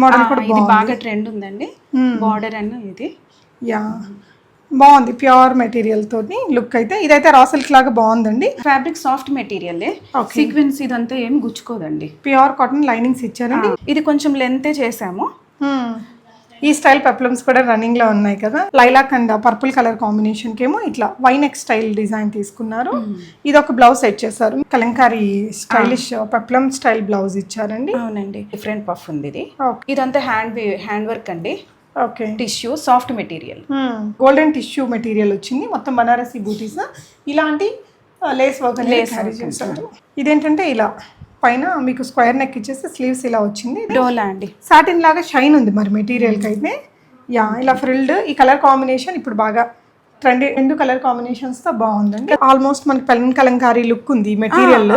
Model కూడా ఇది బాగా ట్రెండ్ ఉందండి. బార్డర్ అన్న ఇది యా బాగుంది. ప్యూర్ మెటీరియల్ తోని లుక్ అయితే ఇదైతే రా సిల్క్ లాగా బాగుందండి. ఫ్యాబ్రిక్ సాఫ్ట్ మెటీరియల్, సీక్వెన్స్ ఇదంతా ఏం గుచ్చుకోదండి. ప్యూర్ కాటన్ లైనింగ్స్ ఇచ్చారండి. ఇది కొంచెం లెంత్ చేసాము. ఈ స్టైల్ పెప్లమ్స్ కూడా రన్నింగ్ లో ఉన్నాయి కదా. Lilac and purple colour combination కేమో ఇట్లా వైనెక్ స్టైల్ డిజైన్ తీసుకున్నారు. ఇది ఒక బ్లౌజ్ సెట్ చేశారు. Kalamkari stylish peplum style blouse ఇచ్చారండి. అవునండి, డిఫరెంట్ పఫ్ ఉంది ఇది. ఇదంతా హ్యాండ్ వర్క్ అండి. Okay, tissue soft material, golden tissue material వచ్చింది. మొత్తం బనారసి బూటీస్ ఇలాంటి లేస్ వర్క్ క్యారీ చేశారు. ఇదేంటంటే ఇలా పైన మీకు స్క్వేర్ నెక్ ఇచ్చేసి స్లీవ్స్ ఇలా వచ్చింది. డోలా అండి, సాటిన్ లాగా షైన్ ఉంది మరి మెటీరియల్కి అయితే. యా ఇలా ఫ్రిల్డ్ ఈ కలర్ కాంబినేషన్ ఇప్పుడు బాగా ట్రెండ్. 2 కలర్ కాంబినేషన్స్తో బాగుందండి. ఆల్మోస్ట్ మనకి పెన్ కలంకారీ లుక్ ఉంది మెటీరియల్.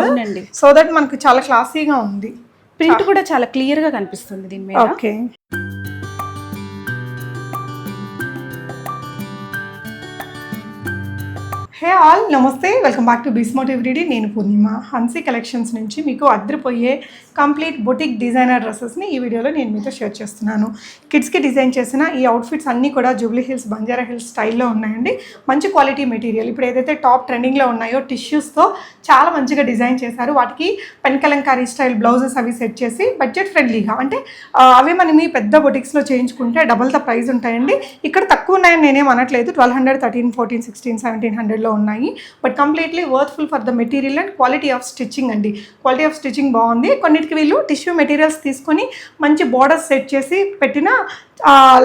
సో దట్ మనకు చాలా క్లాసీగా ఉంది. ప్రింట్ కూడా చాలా క్లియర్గా కనిపిస్తుంది దీని మీద. ఓకే, హే ఆల్, నమస్తే, వెల్కమ్ బ్యాక్ టు బిస్మోట్ ఎవ్రీడే. నేను పూర్ణిమ. హన్సీ కలెక్షన్స్ నుంచి మీకు అద్దరిపోయే కంప్లీట్ బొటిక్ డిజైనర్ డ్రెస్సెస్ని ఈ వీడియోలో నేను మీతో షేర్ చేస్తున్నాను. కిడ్స్కి డిజైన్ చేసిన ఈ అవుట్ఫిట్స్ అన్నీ కూడా జూబ్లీ హిల్స్, బంజారా హిల్స్ స్టైల్లో ఉన్నాయండి. మంచి క్వాలిటీ మెటీరియల్. ఇప్పుడు ఏదైతే టాప్ ట్రెండింగ్లో ఉన్నాయో టిష్యూస్తో చాలా మంచిగా డిజైన్ చేశారు. వాటికి పెన్ కలంకారీ స్టైల్ బ్లౌజెస్ అవి సెట్ చేసి బడ్జెట్ ఫ్రెండ్లీగా, అంటే అవి మనం మీ పెద్ద బొటిక్స్లో చేయించుకుంటే డబుల్ ద ప్రైస్ ఉంటాయండి. ఇక్కడ తక్కువ ఉన్నాయని నేనేం అనట్లేదు. 1200, 1300, 1400, 1600, 1700లో ఉన్నాయి. But completely worthful for the material and quality off stitching అండి. క్వాలిటీ ఆఫ్ స్టిచ్చింగ్ బాగుంది. కొన్నిటికి వీళ్ళు టిష్యూ మెటీరియల్స్ తీసుకొని మంచి బోర్డర్స్ సెట్ చేసి పెట్టిన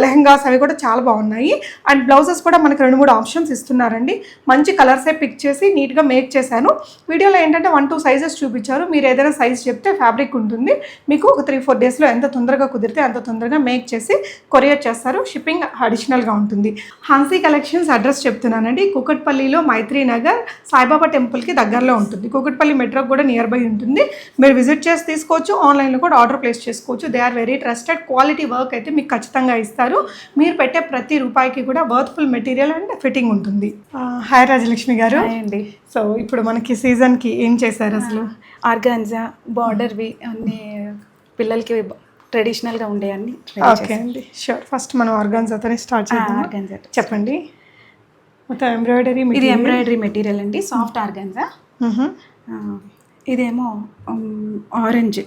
లెహంగాస్ అవి కూడా చాలా బాగున్నాయి. అండ్ బ్లౌజెస్ కూడా మనకు 2-3 ఆప్షన్స్ ఇస్తున్నారండి. మంచి కలర్సే పిక్ చేసి నీట్గా మేక్ చేశాను. వీడియోలో ఏంటంటే 1-2 సైజెస్ చూపించారు. మీరు ఏదైనా సైజ్ చెప్తే ఫ్యాబ్రిక్ ఉంటుంది. మీకు ఒక 3-4 డేస్లో ఎంత తొందరగా కుదిరితే అంత తొందరగా మేక్ చేసి కొరియర్ చేస్తారు. షిప్పింగ్ అడిషనల్గా ఉంటుంది. హన్సీ కలెక్షన్స్ అడ్రస్ చెప్తున్నానండి. కూకట్పల్లిలో మైత్రి నగర్ సాయిబాబా టెంపుల్కి దగ్గరలో ఉంటుంది. కూకట్పల్లి మెట్రోకి కూడా నియర్ బై ఉంటుంది. మీరు విజిట్ చేసి తీసుకోవచ్చు. ఆన్లైన్లో కూడా ఆర్డర్ ప్లేస్ చేసుకోవచ్చు. They are very trusted. Quality work అయితే మీకు ఖచ్చితంగా ఇస్తారు. మీరు పెట్టే ప్రతి రూపాయికి కూడా వర్త్ఫుల్ మెటీరియల్ అండ్ ఫిట్టింగ్ ఉంటుంది. హాయ్ రాజలక్ష్మి గారు. అండి. సో ఇప్పుడు మనకి సీజన్కి ఏం చేశారు అసలు? ఆర్గాన్జా బార్డర్వి అన్ని పిల్లలకి ట్రెడిషనల్గా ఉండే అన్ని. ఓకే అండి, షూర్. ఫస్ట్ మనం ఆర్గాన్జాతోనే స్టార్ట్ చేద్దాం. ఆర్గాన్జా చెప్పండి. మొత్తం ఎంబ్రాయిడరీ, ఇది ఎంబ్రాయిడరీ మెటీరియల్ అండి. Soft organza. ఇదేమో ఆరెంజ్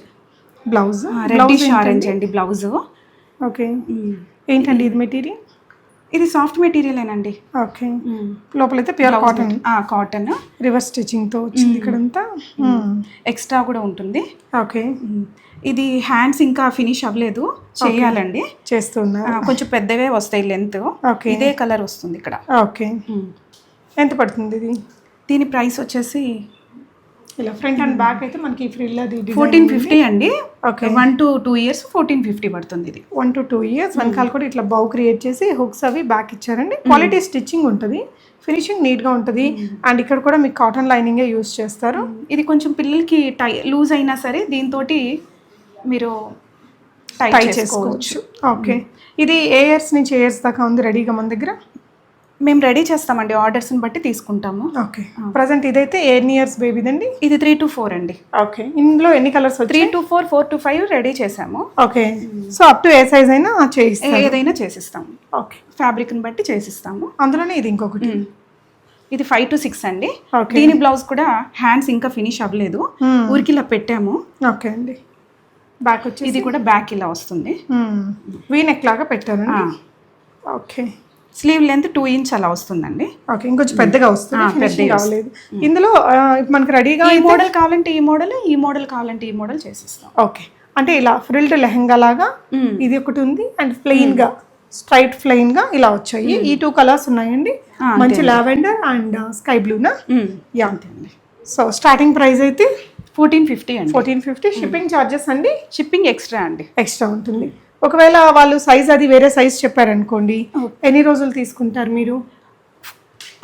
బ్లౌజ్, రెడ్డిష్ ఆరెంజ్ అండి బ్లౌజ్. ఓకే, ఏంటండి ఇది మెటీరియల్? ఇది సాఫ్ట్ మెటీరియలేనండి. ఓకే, లోపలైతే ప్యూర్ కాటన్. కాటన్ రివర్స్ స్టిచ్చింగ్తో వచ్చింది ఇక్కడంతా. ఎక్స్ట్రా కూడా ఉంటుంది. ఓకే, ఇది హ్యాండ్స్ ఇంకా ఫినిష్ అవ్వలేదు, చేయాలండి. చేస్తున్నా. కొంచెం పెద్దవే వస్తాయి లెంత్. ఓకే, ఇదే కలర్ వస్తుంది ఇక్కడ. ఓకే, ఎంత పడుతుంది ఇది? దీని ప్రైస్ వచ్చేసి ఇలా ఫ్రంట్ అండ్ బ్యాక్ అయితే మనకి ఫ్రిల్ అది 1450 అండి. ఓకే, 1 to 2 years 1450 పడుతుంది ఇది. 1 to 2 years. వెనకాల కూడా ఇట్లా బౌ క్రియేట్ చేసి హుక్స్ అవి బ్యాక్ ఇచ్చారండి. క్వాలిటీ స్టిచ్చింగ్ ఉంటుంది, ఫినిషింగ్ నీట్గా ఉంటుంది. అండ్ ఇక్కడ కూడా మీకు కాటన్ లైనింగే యూస్ చేస్తారు. ఇది కొంచెం పిల్లలకి లూజ్ అయినా సరే దీంతో మీరు టై చేసుకోవచ్చు. ఓకే, ఇది ఏ ఇయర్స్ నుంచి ఏ ఇయర్స్ దాకా ఉంది రెడీగా మన దగ్గర? మేము రెడీ చేస్తామండి, ఆర్డర్స్ని బట్టి తీసుకుంటాము. ఓకే, ప్రజెంట్ ఇదైతే ఎన్ని ఇయర్స్ బేబీదండి? ఇది 3 to 4 అండి. ఓకే, ఇందులో ఎన్ని కలర్స్? 3 to 4, 4 to 5 రెడీ చేసాము. Okay, so up to A size అయినా చేయిస్తాం, ఏదైనా చేసిస్తాము. ఓకే, ఫ్యాబ్రిక్ని బట్టి చేసిస్తాము. అందులోనే ఇది ఇంకొకటి, ఇది 5 to 6 అండి. దీని బ్లౌజ్ కూడా హ్యాండ్స్ ఇంకా ఫినిష్ అవ్వలేదు, ఊరికి ఇలా పెట్టాము. ఓకే అండి, బ్యాక్ వచ్చి ఇది కూడా బ్యాక్ ఇలా వస్తుంది. వీ నెక్ లాగా పెట్టారండి. ఓకే, స్లీవ్ లెంత్ 2 inch అలా వస్తుందండి. ఓకే, ఇంకొంచెం పెద్దగా వస్తుంది, పెద్దగా రాలేదు. ఇందులో మనకు రెడీగా ఈ మోడల్ కావాలంటే ఈ మోడల్, ఈ మోడల్ కావాలంటే ఈ మోడల్ చేసిస్తాం. ఓకే, అంటే ఇలా ఫ్రిల్డ్ లెహంగా లాగా ఇది ఒకటి ఉంది. అండ్ ప్లెయిన్ గా, స్ట్రైట్ ప్లెయిన్ గా ఇలా వచ్చాయి. ఈ 2 కలర్స్ ఉన్నాయండి, మంచి లావెండర్ అండ్ స్కై బ్లూనా. యా, సో స్టార్టింగ్ ప్రైస్ అయితే 1450 అండి. 1450. షిప్పింగ్ ఛార్జెస్ అండి? షిప్పింగ్ ఎక్స్ట్రా అండి. ఎక్స్ట్రా ఉంటుంది. ఒకవేళ వాళ్ళు సైజ్ అది వేరే సైజ్ చెప్పారనుకోండి, ఎన్ని రోజులు తీసుకుంటారు మీరు?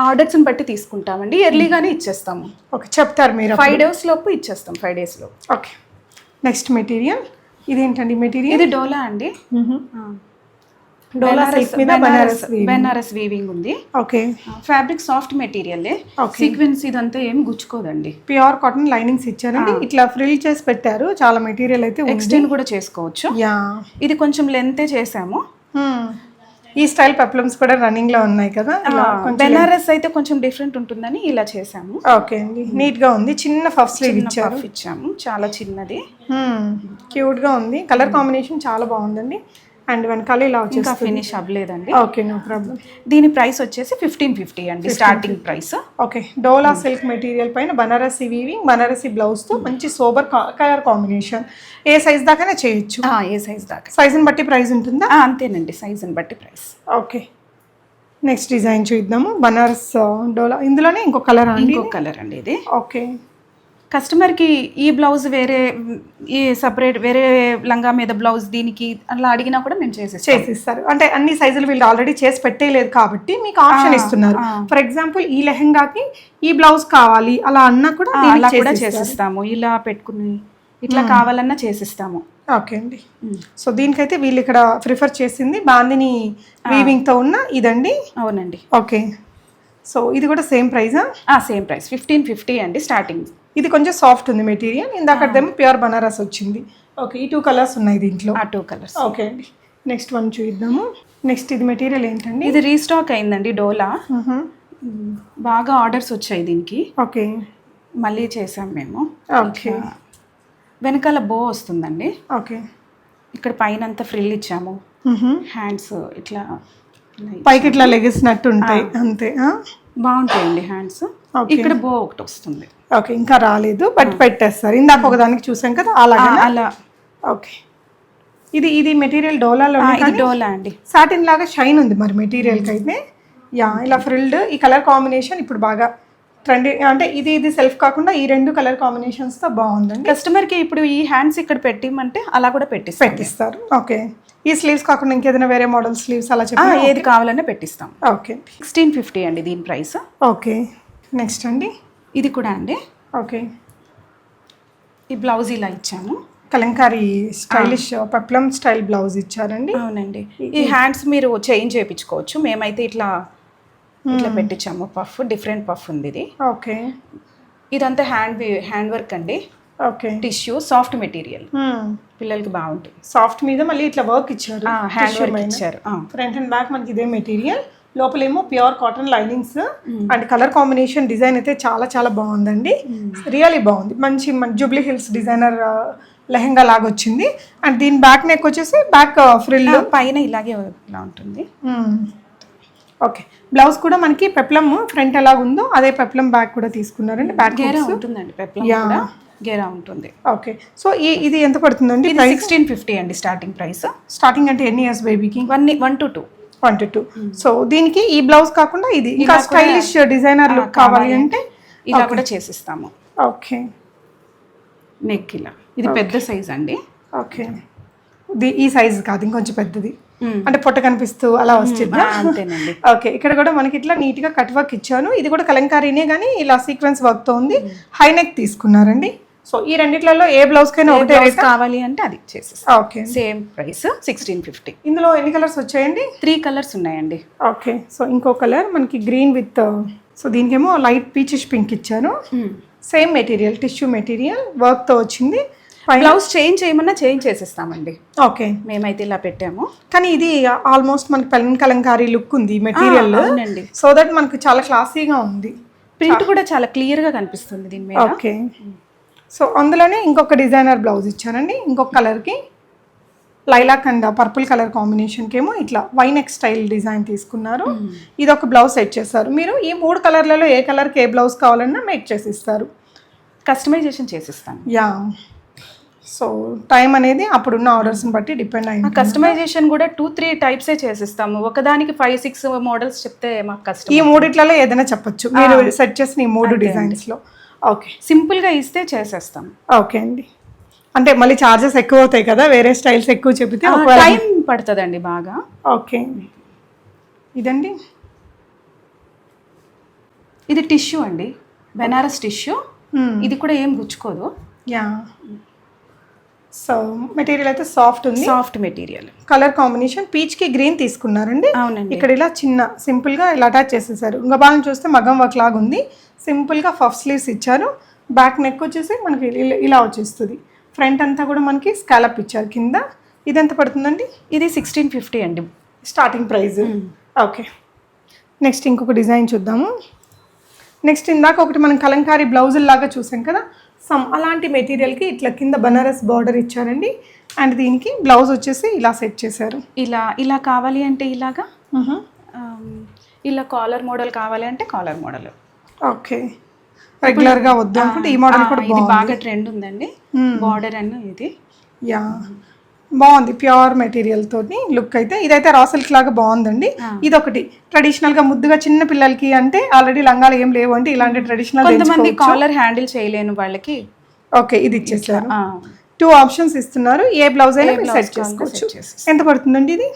ఆర్డర్స్ని బట్టి తీసుకుంటామండి, ఎర్లీగానే ఇచ్చేస్తాము. ఓకే, చెప్తారు మీరు? 5 days లోపు ఇచ్చేస్తాం, 5 days లో. ఓకే, నెక్స్ట్ మెటీరియల్ ఇదేంటండి మెటీరియల్? ఇది డోలా అండి. డోలా సిల్క్ మీద బెనారస్ వీవింగ్ ఉంది. Okay, fabric soft material, sequence ఇదంతా ఏం గుచ్చుకోదండి. ప్యూర్ కాటన్ లైనింగ్స్ ఇచ్చారండి. ఇట్లా ఫ్రిల్ చేసి పెట్టారు. చాలా మెటీరియల్ అయితే ఎక్స్టెండ్ కూడా చేసుకోవచ్చు. యా, ఇది కొంచెం లెంతే చేసాము. ఈ స్టైల్ పెప్లమ్స్ కూడా రన్నింగ్ లో ఉన్నాయి కదా. బెనారస్ అయితే కొంచెం డిఫరెంట్ ఉంటుందని ఇలా చేసాము. ఓకే అండి, నీట్ గా ఉంది. చిన్న పఫ్ స్లీవ్ ఇచ్చాము, చాలా చిన్నది, క్యూట్ గా ఉంది. కలర్ కాంబినేషన్ చాలా బాగుందండి. అండ్ వెనకాల ఇలా వచ్చేసి ఫినిష్ అవ్వలేదండి. Okay, no problem. దీని ప్రైస్ వచ్చేసి 1550 అండి, starting price. Okay, Dola silk material పైన బనారసి వీవింగ్, బనారసి బ్లౌజ్ తో మంచి సోబర్ కలర్ కాంబినేషన్. ఏ సైజ్ దాకానే చేయొచ్చు. ఏ సైజ్ దాకా, సైజుని బట్టి ప్రైస్ ఉంటుందా? అంతేనండి, సైజుని బట్టి ప్రైస్. ఓకే, నెక్స్ట్ డిజైన్ చూద్దాము. బనారస్ డోలా, ఇందులోనే ఇంకో కలర్ అండి. ఇంకో కలర్ అండి ఇది. ఓకే, కస్టమర్కి ఈ బ్లౌజ్ వేరే, ఈ సపరేట్ వేరే లంగా మీద బ్లౌజ్ దీనికి అలా అడిగినా కూడా మేము చేసిస్తారు. అంటే అన్ని సైజులు వీళ్ళు ఆల్రెడీ చేసి పెట్టేయలేదు కాబట్టి మీకు ఆప్షన్ ఇస్తున్నారు. ఫర్ ఎగ్జాంపుల్ ఈ లెహెంగాకి ఈ బ్లౌజ్ కావాలి అలా అన్నా కూడా అలా కూడా చేసిస్తాము. ఇలా పెట్టుకుని ఇట్లా కావాలన్నా చేసిస్తాము. ఓకే అండి. సో దీనికైతే వీళ్ళు ఇక్కడ ప్రిఫర్ చేసింది బాందిని వీవింగ్ తో ఉన్న ఇదండి. అవునండి. ఓకే, సో ఇది కూడా సేమ్ ప్రైజా? సేమ్ ప్రైస్ 1550 అండి స్టార్టింగ్. ఇది కొంచెం సాఫ్ట్ ఉంది మెటీరియల్. ఇందాకదేమో ప్యూర్ బనారస్ వచ్చింది. ఓకే, ఈ 2 కలర్స్ ఉన్నాయి దీంట్లో. 2 కలర్స్. ఓకే అండి, నెక్స్ట్ వన్ చూద్దాము. నెక్స్ట్ ఇది మెటీరియల్ ఏంటండి? ఇది రీస్టాక్ అయిందండి డోలా. బాగా ఆర్డర్స్ వచ్చాయి దీనికి. ఓకే, మళ్ళీ చేసాం మేము. ఓకే, వెనకాల బో వస్తుందండి. ఓకే, ఇక్కడ పైన అంతా ఫ్రిల్ ఇచ్చాము. హ్యాండ్స్ ఇట్లా పైకి ఇట్లా లెగిసినట్టు ఉంటాయి అంతే. బాగుంటాయండి హ్యాండ్స్. ఇక్కడ బో ఒకటి వస్తుంది. ఓకే, ఇంకా రాలేదు బట్ పెట్టేస్తారు. ఇందాక ఒకదానికి చూసాం కదా అలాగే. అలా. ఓకే, ఇది మెటీరియల్ డోలాలో. డోలా అండి, సాటిన్ లాగా షైన్ ఉంది మరి మెటీరియల్కి అయితే. యా, ఇలా ఫ్రిల్డ్. ఈ కలర్ కాంబినేషన్ ఇప్పుడు బాగా ట్రెండ్. అంటే ఇది సెల్ఫ్ కాకుండా ఈ 2 కలర్ కాంబినేషన్స్ తో బాగుందండి. కస్టమర్కి ఇప్పుడు ఈ హ్యాండ్స్ ఇక్కడ పెట్టిమంటే అలా కూడా పెట్టిస్తారు. ఓకే, ఈ స్లీవ్స్ కాకుండా ఇంకేదైనా వేరే మోడల్ స్లీవ్స్ అలా చెప్పి ఏది కావాలన్నా పెట్టిస్తాం. ఓకే, 1650 అండి దీని ప్రైస్. ఓకే, నెక్స్ట్ అండి. ఇది కూడా అండి. ఓకే, ఈ బ్లౌజ్ ఇలా ఇచ్చాము. Kalamkari stylish peplum style blouse ఇచ్చారండి. అవునండి. ఈ హ్యాండ్స్ మీరు చేంజ్ చేయించుకోవచ్చు. మేమైతే ఇట్లా పెట్టించాము. పఫ్, డిఫరెంట్ పఫ్ ఉంది ఇది. ఓకే, ఇదంతా హ్యాండ్ వర్క్ అండి. ఓకే, టిష్యూ సాఫ్ట్ మెటీరియల్, పిల్లలకి బాగుంటుంది. సాఫ్ట్ మీద మళ్ళీ ఇట్లా వర్క్ ఇచ్చారు, హ్యాండ్ వర్క్ ఇచ్చారు. ఫ్రంట్ అండ్ బ్యాక్ మనకి ఇదే మెటీరియల్. లోపలేమో pure cotton linings. And colour combination design అయితే చాలా చాలా బాగుందండి. రియల్లీ బాగుంది. మంచి జూబ్లీ హిల్స్ డిజైనర్ లెహెంగా లాగా వచ్చింది. అండ్ దీని బ్యాక్ నెక్ వచ్చేసి బ్యాక్ ఫ్రిల్ పైన ఇలాగే ఇలా ఉంటుంది. ఓకే, బ్లౌజ్ కూడా మనకి పెప్లమ్ ఫ్రంట్ ఎలా ఉందో అదే పెప్లమ్ బ్యాక్ కూడా తీసుకున్నారండి. బ్యాక్ గేరా ఉంటుందండి, పెప్లమ్ కూడా గేరా ఉంటుంది. ఓకే, సో ఇది ఎంత పడుతుందండి? 1650 అండి స్టార్టింగ్ ప్రైస్. స్టార్టింగ్ అంటే ఎన్ని ఇయర్స్ బేబీకి? 1 to 2. సో దీనికి ఈ బ్లౌజ్ కాకుండా ఇది ఇంకా స్టైలిష్ డిజైనర్ లుక్ కావాలి అంటే ఇలా కూడా చేసిస్తాము. ఓకే, నెక్ ఇలా. ఇది పెద్ద సైజ్ అండి. ఓకే, ఈ సైజ్ కాదు, ఇంకొంచెం పెద్దది. అంటే పొట్ట కనిపిస్తూ అలా వస్తుంది. అంతేనండి. ఓకే, ఇక్కడ కూడా మనకి ఇట్లా నీట్ గా కట్ వర్క్ ఇచ్చాను. ఇది కూడా కలంకారీనే కానీ ఇలా సీక్వెన్స్ వర్క్ తో ఉంది. హై నెక్ తీసుకున్నారండి. సో ఈ రెండిట్లలో ఏ బ్లౌజ్ కైనా ఒకటే రేట్ కావాలి అంటే అది చేసేస్తాం. Okay, same price 1650. ఇందులో ఎన్ని కలర్స్ వచ్చాయండి? 3 కలర్స్ ఉన్నాయండి. ఓకే, సో ఇంకో కలర్ మనకి గ్రీన్ విత్, సో దీనికేమో లైట్ పీచిష్ పింక్ ఇచ్చాను. Same material, tissue material work తో వచ్చింది. బ్లౌజ్ చేంజ్ చేయమన్నా చేంజ్ చేసేస్తామండి. ఓకే, మేమైతే ఇలా పెట్టాము. కానీ ఇది ఆల్మోస్ట్ మనకి పెన్ కలంకారీ లుక్ ఉంది మెటీరియల్. సో దట్ మనకు చాలా క్లాసీగా ఉంది. ప్రింట్ కూడా చాలా క్లియర్ గా కనిపిస్తుంది దీని మీద. ఓకే, సో అందులోనే ఇంకొక డిజైనర్ బ్లౌజ్ ఇచ్చారండి. ఇంకొక కలర్కి లైలాక్ అండ్ పర్పుల్ కలర్ కాంబినేషన్కి ఏమో ఇట్లా వైనెక్ స్టైల్ డిజైన్ తీసుకున్నారు. ఇది ఒక బ్లౌజ్ సెట్ చేస్తారు. మీరు ఈ 3 కలర్లలో ఏ కలర్కి ఏ బ్లౌజ్ కావాలన్నా మేక్ చేసి ఇస్తారు. కస్టమైజేషన్ చేసిస్తాను. యా, సో టైం అనేది అప్పుడున్న ఆర్డర్స్ని బట్టి డిపెండ్ అయింది. కస్టమైజేషన్ కూడా 2-3 టైప్సే చేసిస్తాము. ఒకదానికి 5-6 మోడల్స్ చెప్తే మాకు కష్టం. ఈ 3 ఏదైనా చెప్పొచ్చు మీరు సెట్ చేసిన ఈ 3 డిజైన్స్లో. ఓకే, సింపుల్గా ఇస్తే చేసేస్తాం. ఓకే అండి, అంటే మళ్ళీ ఛార్జెస్ ఎక్కువ అవుతాయి కదా, వేరే స్టైల్స్ ఎక్కువ చెప్తే టైం పడుతుందండి బాగా. ఓకే, ఇదండి. ఇది టిష్యూ అండి, బెనారస్ టిష్యూ. ఇది కూడా ఏం గుచ్చుకోదు. యా, సో మెటీరియల్ అయితే సాఫ్ట్ ఉంది. Soft material. Colour combination peach కి గ్రీన్ తీసుకున్నారండి. అవునండి. ఇక్కడ ఇలా చిన్న సింపుల్ గా ఇలా అటాచ్ చేసేసారు. ఇంకా బాగా చూస్తే మగం వర్క్ లాగా ఉంది. సింపుల్ గా పఫ్ స్లీవ్స్ ఇచ్చారు. బ్యాక్ నెక్ వచ్చేసి మనకి ఇలా వచ్చేస్తుంది. ఫ్రంట్ అంతా కూడా మనకి స్కాలప్ ఇచ్చారు కింద. ఇది ఎంత పడుతుందండి? ఇది 1650 అండి స్టార్టింగ్ ప్రైస్. ఓకే, నెక్స్ట్ ఇంకొక డిజైన్ చూద్దాము. నెక్స్ట్ ఇందాక ఒకటి మనం కలంకారీ బ్లౌజుల లాగా చూసాం కదా, అలాంటి మెటీరియల్కి ఇట్లా కింద బనారస్ బార్డర్ ఇచ్చారండి. అండ్ దీనికి బ్లౌజ్ వచ్చేసి ఇలా సెట్ చేశారు. ఇలా కావాలి అంటే ఇలాగా, ఇలా కాలర్ మోడల్ కావాలి అంటే కాలర్ మోడల్. ఓకే, రెగ్యులర్గా వద్దు అనుకుంటే ఈ మోడల్ కూడా ఇది బాగా ట్రెండ్ ఉందండి. బార్డర్ అన్న ఇది యా బాగుంది. ప్యూర్ మెటీరియల్ తోటి లుక్ అయితే ఇదైతే రా సిల్క్ లాగా బాగుందండి. ఇది ఒకటి ట్రెడిషనల్ గా ముద్దుగా చిన్న పిల్లలకి అంటే ఆల్రెడీ లంగాలు ఏం లేవు అంటే ఇలాంటి ట్రెడిషనల్ కొంతమంది కాలర్ హ్యాండిల్ చేయలేను వాళ్ళకి. ఓకే, ఇది ఇచ్చేసారు. 2 ఆప్షన్స్ ఇస్తున్నారు. ఏ బ్లౌజ్ అయినా సెట్ చేసుకోవచ్చు. ఎంత పడుతుందండి ఇది?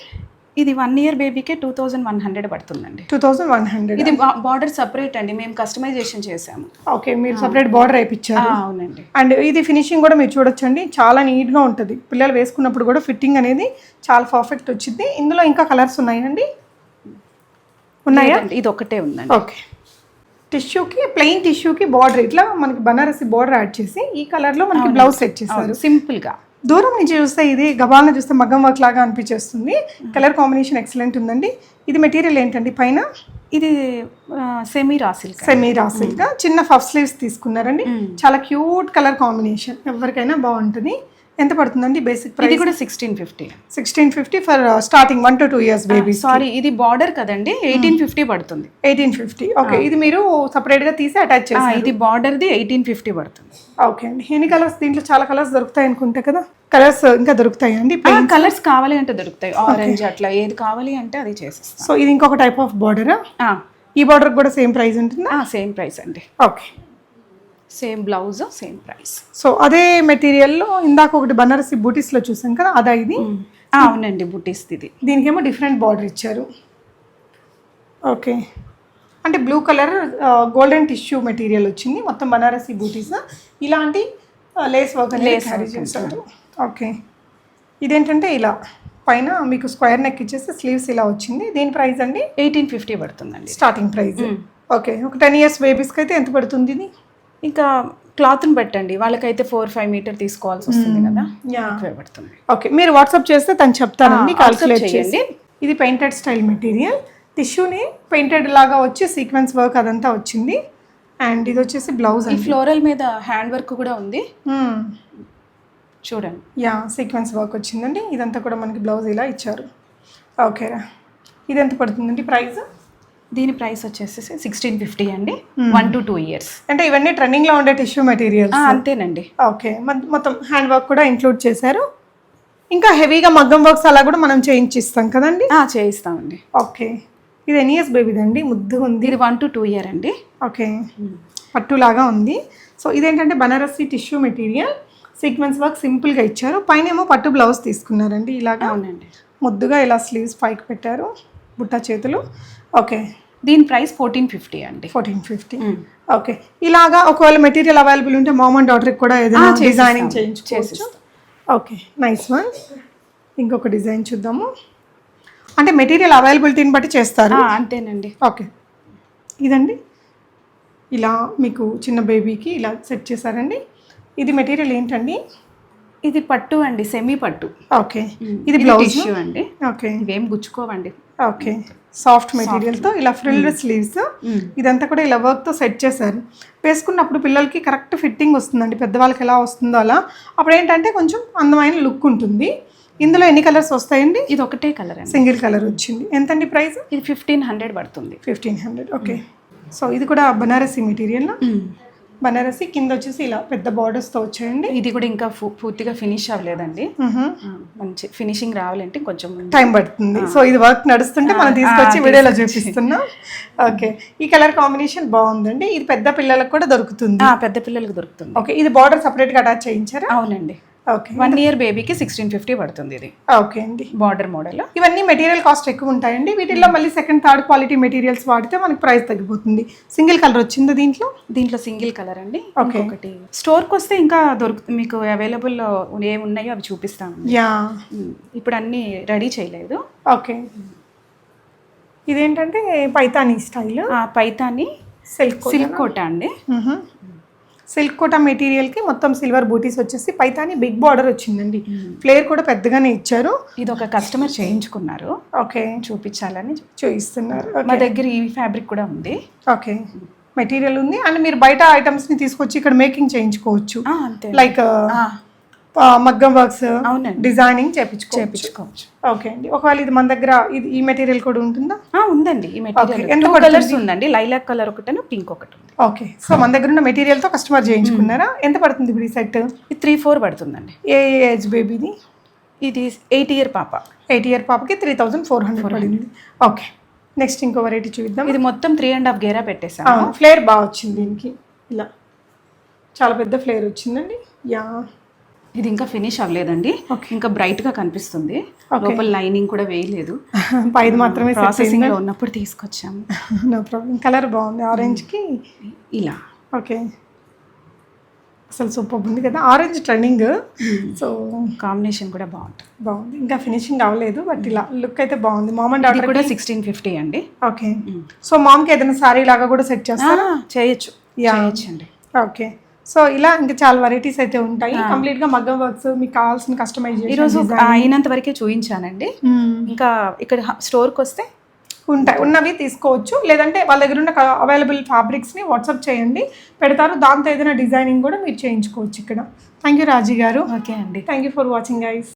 ఇది 1 year బేబీకే 2100 పడుతుందండి. 2100. ఇది బార్డర్ సపరేట్ అండి, మేము కస్టమైజేషన్ చేసాము. ఓకే, మీరు సపరేట్ బార్డర్ వేయించారు. అవునండి. అండ్ ఇది ఫినిషింగ్ కూడా మీరు చూడొచ్చండి, చాలా నీట్గా ఉంటుంది. పిల్లలు వేసుకున్నప్పుడు కూడా ఫిట్టింగ్ అనేది చాలా పర్ఫెక్ట్ వచ్చింది. ఇందులో ఇంకా కలర్స్ ఉన్నాయండి? ఉన్నాయా? ఇది ఒకటే ఉందండి. ఓకే, టిష్యూకి ప్లెయిన్ టిష్యూకి బార్డర్ ఇట్లా మనకి బనారసి బార్డర్ యాడ్ చేసి ఈ కలర్లో మనకి బ్లౌజ్ సెట్ చేశారు. సింపుల్గా దూరం నుంచి చూస్తే ఇది గబాలను చూస్తే మగ్గం వర్క్ లాగా అనిపించేస్తుంది. కలర్ కాంబినేషన్ ఎక్సలెంట్ ఉందండి. ఇది మెటీరియల్ ఏంటండి పైన? ఇది సెమీ రా సిల్క్ చిన్న పఫ్ స్లీవ్స్ తీసుకున్నారండి. చాలా క్యూట్ కలర్ కాంబినేషన్, ఎవరికైనా బాగుంటుంది. ఎంత పడుతుందండి బేసిక్ ప్రైస్? ఇది కూడా 1650 for starting 1 to 2 years baby. Sorry, ఇది బార్డర్ కదండి, 1850 పడుతుంది. 1850. ఓకే, ఇది మీరు సపరేట్ గా తీసి అటాచ్ చేసి. ఇది బార్డర్ది 1850 పడుతుంది. ఓకే అండి. ఎన్ని కలర్స్? దీంట్లో చాలా కలర్స్ దొరుకుతాయి అనుకుంటా కదా. కలర్స్ ఇంకా దొరుకుతాయి అండి? కలర్స్ కావాలి అంటే దొరుకుతాయి, ఆరెంజ్ అట్లా ఏది కావాలి అంటే అది చేసేస్తాం. సో ఇది ఇంకొక టైప్ ఆఫ్ బార్డర్. ఈ బార్డర్ కూడా సేమ్ ప్రైస్ ఉంటుందా? సేమ్ ప్రైస్ అండి. Okay, same blouse same price. So అదే మెటీరియల్లో ఇందాక ఒకటి బనారసి బూటీస్లో చూసాం కదా, అదా ఇది? అవునండి, బుటీస్. ఇది దీనికేమో డిఫరెంట్ బార్డర్ ఇచ్చారు. ఓకే, అంటే blue colour golden tissue material వచ్చింది. మొత్తం బనారసి బూటీస్, ఇలాంటి లేస్ వర్క్ క్యారీ చేశారు. ఓకే, ఇదేంటంటే ఇలా పైన మీకు స్క్వేర్ నెక్ ఇచ్చేసి స్లీవ్స్ ఇలా వచ్చింది. దీని ప్రైస్ అండి 1850 పడుతుందండి స్టార్టింగ్ ప్రైస్. ఓకే, ఒక 10 years బేబీస్కి అయితే ఎంత పడుతుంది ఇది? ఇంకా క్లాత్ని పెట్టండి, వాళ్ళకైతే 4-5 మీటర్ తీసుకోవాల్సి వస్తుంది కదా, ఎక్కువ పడుతుంది. ఓకే, మీరు వాట్సాప్ చేస్తే తను చెప్తానండి, కాల్కులేట్ చేయండి. ఇది పెయింటెడ్ స్టైల్ మెటీరియల్, టిష్యూని పెయింటెడ్ లాగా వచ్చి సీక్వెన్స్ వర్క్ అదంతా వచ్చింది. అండ్ ఇది వచ్చేసి బ్లౌజ్. ఈ ఫ్లోరల్ మీద హ్యాండ్ వర్క్ కూడా ఉంది చూడండి. యా, సీక్వెన్స్ వర్క్ వచ్చిందండి. ఇదంతా కూడా మనకి బ్లౌజ్ ఇలా ఇచ్చారు. ఓకే, ఇది ఎంత పడుతుందండి ప్రైస్? దీని ప్రైస్ వచ్చేసి 1650 అండి. 1 to 2 years. అంటే ఇవన్నీ ట్రెండింగ్లో ఉండే టిష్యూ మెటీరియల్ అంతేనండి. ఓకే, మొత్తం హ్యాండ్ వర్క్ కూడా ఇంక్లూడ్ చేశారు. ఇంకా హెవీగా మగ్గం వర్క్స్ అలా కూడా మనం చేయించిస్తాం కదండి? చేయిస్తామండి. ఓకే, ఇది ఎన్ని ఇయర్స్ బేబీదండి? ముద్దు ఉంది. ఇది 1 to 2 year అండి. ఓకే, పట్టులాగా ఉంది. సో ఇదేంటంటే Banarasi tissue material, sequence work సింపుల్గా ఇచ్చారు. పైన ఏమో పట్టు బ్లౌజ్ తీసుకున్నారండి ఇలాగా. అవునండి, ముద్దుగా ఇలా స్లీవ్స్ పైకి పెట్టారు, బుట్ట చేతులు. ఓకే, దీని ప్రైస్ 1450 అండి. 1450. ఓకే, ఇలాగా ఒకవేళ మెటీరియల్ అవైలబుల్ ఉంటే మామ్ అండ్ డాటర్కి కూడా ఏదైనా డిజైనింగ్ చేయించుకోవచ్చు. Okay, nice one. ఇంకొక డిజైన్ చూద్దాము. అంటే మెటీరియల్ అవైలబిలిటీని బట్టి చేస్తారు. అంతేనండి. ఓకే, ఇదండి ఇలా మీకు చిన్న బేబీకి ఇలా సెట్ చేశారండి. ఇది మెటీరియల్ ఏంటండి? ఇది పట్టు అండి, సెమీ పట్టు. ఓకే, ఇది బ్లౌజ్ టిష్యూ అండి. ఓకే, ఇవేం గుచ్చుకోవండి. ఓకే, సాఫ్ట్ మెటీరియల్తో ఇలా ఫ్రిల్డ్ స్లీవ్స్, ఇదంతా కూడా ఇలా వర్క్తో సెట్ చేశారు. వేసుకున్నప్పుడు పిల్లలకి కరెక్ట్ ఫిట్టింగ్ వస్తుందండి, పెద్దవాళ్ళకి ఎలా వస్తుందో అలా. అప్పుడు ఏంటంటే కొంచెం అందమైన లుక్ ఉంటుంది. ఇందులో ఎన్ని కలర్స్ వస్తాయండి? ఇది ఒకటే కలర్ అండి, సింగిల్ కలర్ వచ్చింది. ఎంతండి ప్రైస్? ఇది 1500 పడుతుంది. 1500. ఓకే, సో ఇది కూడా బనారసి మెటీరియల్. బనారసి కింద వచ్చేసి ఇలా పెద్ద బార్డర్స్తో వచ్చాయండి. ఇది కూడా ఇంకా పూర్తిగా ఫినిష్ అవ్వలేదండి, మంచి ఫినిషింగ్ రావాలంటే కొంచెం టైం పడుతుంది. సో ఇది వర్క్ నడుస్తుంటే మనం తీసుకొచ్చి వీడియోలో చూపిస్తున్నాం. ఓకే, ఈ కలర్ కాంబినేషన్ బాగుందండి. ఇది పెద్ద పిల్లలకు కూడా దొరుకుతుంది. పెద్ద పిల్లలకు దొరుకుతుంది. ఓకే, ఇది బార్డర్ సపరేట్గా అటాచ్ చేయించారా? అవునండి. ఓకే 1 ఇయర్ బేబీకి 1650 పడుతుంది ఇది ఓకే అండి. Border model. ఇవన్నీ మెటీరియల్ కాస్ట్ ఎక్కువ ఉంటాయండి. వీటిల్లో మళ్ళీ సెకండ్ థర్డ్ క్వాలిటీ మెటీరియల్స్ వాడితే మనకి ప్రైస్ తగ్గిపోతుంది. సింగిల్ కలర్ వచ్చింది దీంట్లో సింగిల్ కలర్ అండి. Okay. ఒకటి స్టోర్కి వస్తే ఇంకా మీకు అవైలబుల్ ఏమి ఉన్నాయో అవి చూపిస్తాను. యా ఇప్పుడు అన్నీ రెడీ చేయలేదు. ఓకే. ఇదేంటంటే పైతానీ స్టైల్, పైతాని సిల్క్ కోట అండి. సిల్క్ కోట మెటీరియల్కి మొత్తం సిల్వర్ బూటీస్ వచ్చేసి పైతాని బిగ్ బార్డర్ వచ్చిందండి. ఫ్లేర్ కూడా పెద్దగానే ఇచ్చారు. ఇది ఒక కస్టమర్ చేయించుకున్నారు, ఓకే, చూపించాలని చూపిస్తున్నారు. మా దగ్గర ఈ ఫ్యాబ్రిక్ కూడా ఉంది. ఓకే, మెటీరియల్ ఉంది అండ్ మీరు బయట ఐటమ్స్ని తీసుకొచ్చి ఇక్కడ మేకింగ్ చేయించుకోవచ్చు. అంతే, లైక్ మగ్గం వర్క్స్, అవునండి, డిజైనింగ్ చేపించుకోవచ్చు. ఓకే అండి. ఒకవేళ ఇది మన దగ్గర ఈ మెటీరియల్ కూడా ఉంటుందా? ఉందండి. ఈ మెటీరియల్ ఎంత 2 కలర్స్ ఉందండి, లైలాక్ కలర్ ఒకటి, పింక్ ఒకటి ఉంది. ఓకే, సో మన దగ్గర ఉన్న మెటీరియల్ తో కస్టమర్ చేయించుకున్నారా? ఎంత పడుతుంది ఇప్పుడు ఈ సెట్? ఇది 3-4 పడుతుందండి. ఏ ఏజ్ బేబీది? ఇది 8 ఇయర్ పాప. 8 ఇయర్ పాపకి 3400 పడింది. ఓకే, నెక్స్ట్ ఇంకో వెరైటీ చూద్దాం. ఇది మొత్తం 3.5 గేరా పెట్టేసాను. ఫ్లేర్ బాగా వచ్చింది దీనికి, ఇలా చాలా పెద్ద ఫ్లేర్ వచ్చిందండి. యా, ఇది ఇంకా ఫినిష్ అవ్వలేదండి, ఇంకా బ్రైట్ గా కనిపిస్తుంది. లోపల లైనింగ్ కూడా వేయలేదు, పైది మాత్రమే ప్రాసెసింగ్ లో ఉన్నప్పుడు తీసుకొచ్చాము. No problem. కలర్ బాగుంది ఆరెంజ్ కి, ఇలా. ఓకే, అసలు సూపర్ ఉంది కదా, ఆరెంజ్ ట్రెండింగ్. సో కాంబినేషన్ కూడా బాగుంది. ఇంకా ఫినిషింగ్ అవ్వలేదు, బట్ ఇలా లుక్ అయితే బాగుంది. మామ్ అండ్ డాటర్ కూడా 1650 అండి. ఓకే, సో మామ్కి ఏదైనా సారీ లాగా కూడా సెట్ చేస్తారా? చేయొచ్చండి. ఓకే, సో ఇలా ఇంకా చాలా వెరైటీస్ అయితే ఉంటాయి. కంప్లీట్ గా మగ్గం వర్క్స్, మీకు కావాల్సిన కస్టమైజేషన్ ఈరోజు అయినంత వరకే చూపించానండి. ఇంకా ఇక్కడ స్టోర్కి వస్తే ఉన్నవి తీసుకోవచ్చు, లేదంటే వాళ్ళ దగ్గర ఉన్న అవైలబుల్ ఫ్యాబ్రిక్స్ని వాట్సాప్ చేయండి, పెడతారు. దాంతో ఏదైనా డిజైనింగ్ కూడా మీరు చేయించుకోవచ్చు ఇక్కడ. థ్యాంక్ యూ రాజీ గారు. ఓకే అండి, thank you for watching guys.